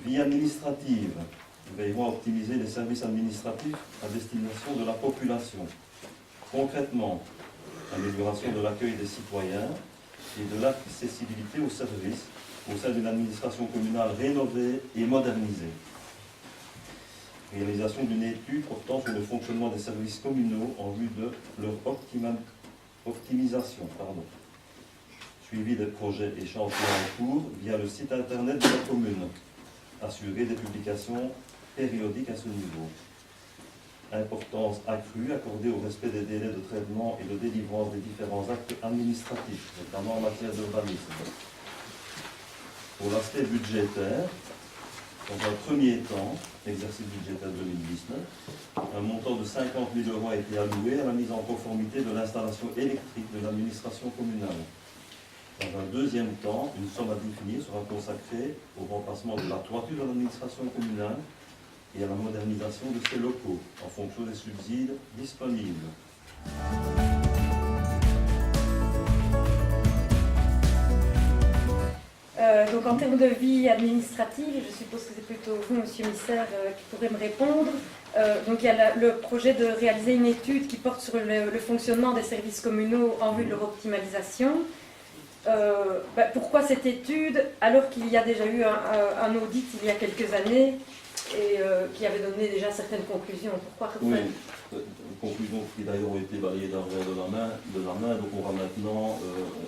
Vie administrative. Nous veillerons à optimiser les services administratifs à destination de la population. Concrètement, amélioration de l'accueil des citoyens et de l'accessibilité aux services au sein d'une administration communale rénovée et modernisée. Réalisation d'une étude portant sur le fonctionnement des services communaux en vue de leur optimisation. Suivi des projets et chantiers en cours via le site internet de la commune. Assurer des publications périodiques à ce niveau. Importance accrue accordée au respect des délais de traitement et de délivrance des différents actes administratifs, notamment en matière d'urbanisme. Pour l'aspect budgétaire, dans un premier temps, exercice budgétaire 2019, un montant de 50 000 € a été alloué à la mise en conformité de l'installation électrique de l'administration communale. Dans un deuxième temps, une somme à définir sera consacrée au remplacement de la toiture de l'administration communale et à la modernisation de ses locaux, en fonction des subsides disponibles. Donc en termes de vie administrative, je suppose que c'est plutôt vous, Monsieur Misser, qui pourrez me répondre. Donc il y a le projet de réaliser une étude qui porte sur le fonctionnement des services communaux en vue de leur optimalisation. Pourquoi cette étude alors qu'il y a déjà eu un audit il y a quelques années et qui avait donné déjà certaines conclusions? Pourquoi refaire? Oui, conclusions qui d'ailleurs ont été balayées d'un revers de la main, donc on va maintenant,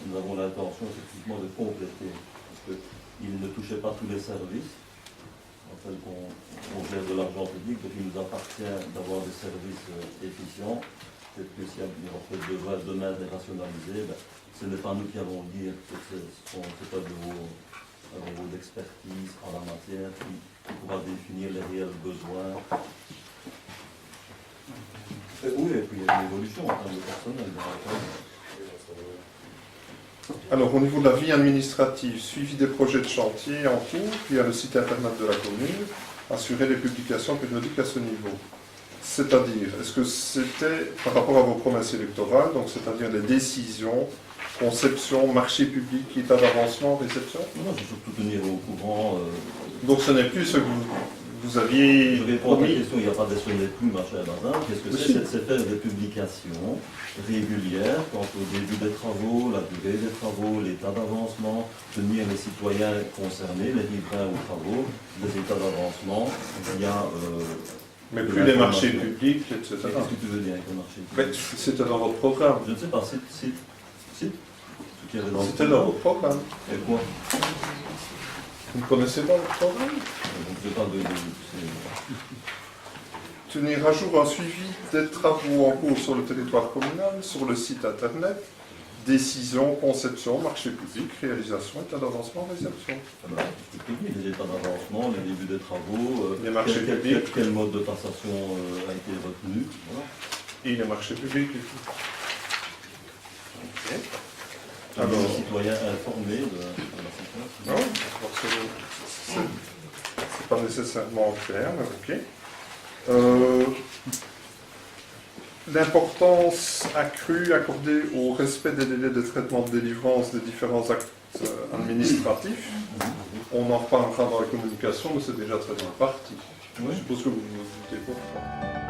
nous avons l'intention effectivement de compléter, parce qu'il ne touchait pas tous les services, en fait qu'on gère de l'argent public, donc il nous appartient d'avoir des services efficients. Peut-être que s'il y a demain des rationaliser, ce n'est pas nous qui allons dire que c'est pas de vos d'expertise en la matière qui pourra définir les réels besoins. Oui, et puis il y a une évolution en termes de personnel. Alors, au niveau de la vie administrative, suivi des projets de chantier en cours, puis il y a le site internet de la commune, assurer les publications périodiques à ce niveau. C'est-à-dire, est-ce que c'était par rapport à vos promesses électorales, donc c'est-à-dire les décisions, conception, marché public, état d'avancement, réception? Non, je vais surtout tenir au courant. Donc ce n'est plus ce que vous aviez Je réponds à promis. la question, il n'y a pas de ce n'est plus, ma chère Bazin. Qu'est-ce que c'est? C'est faire des publications régulières quant au début des travaux, la durée des travaux, l'état d'avancement, tenir les citoyens concernés, les riverains aux travaux, les états d'avancement. Il y a Mais plus les marchés publics, etc. Qu'est-ce que tu veux dire avec le marché public? C'était dans votre programme. Je ne sais pas, si. C'était dans votre programme. Et quoi? Vous ne connaissez pas votre programme? Donc, je parle de Tenir à jour un suivi des travaux en cours sur le territoire communal, sur le site internet, décision, conception, marché public, réalisation, état d'avancement, réception. Les états d'avancement, les débuts des travaux, les marchés publics. Quel mode de passation a été retenu. Voilà. Et les marchés publics du coup. Okay. Alors, les citoyens informés de la situation. Non, c'est pas nécessairement clair, mais ok. L'importance accrue accordée au respect des délais de traitement de délivrance des différents actes administratifs. On en reparlera dans la communication, mais c'est déjà très bien parti. Je suppose que vous vous doutez pas.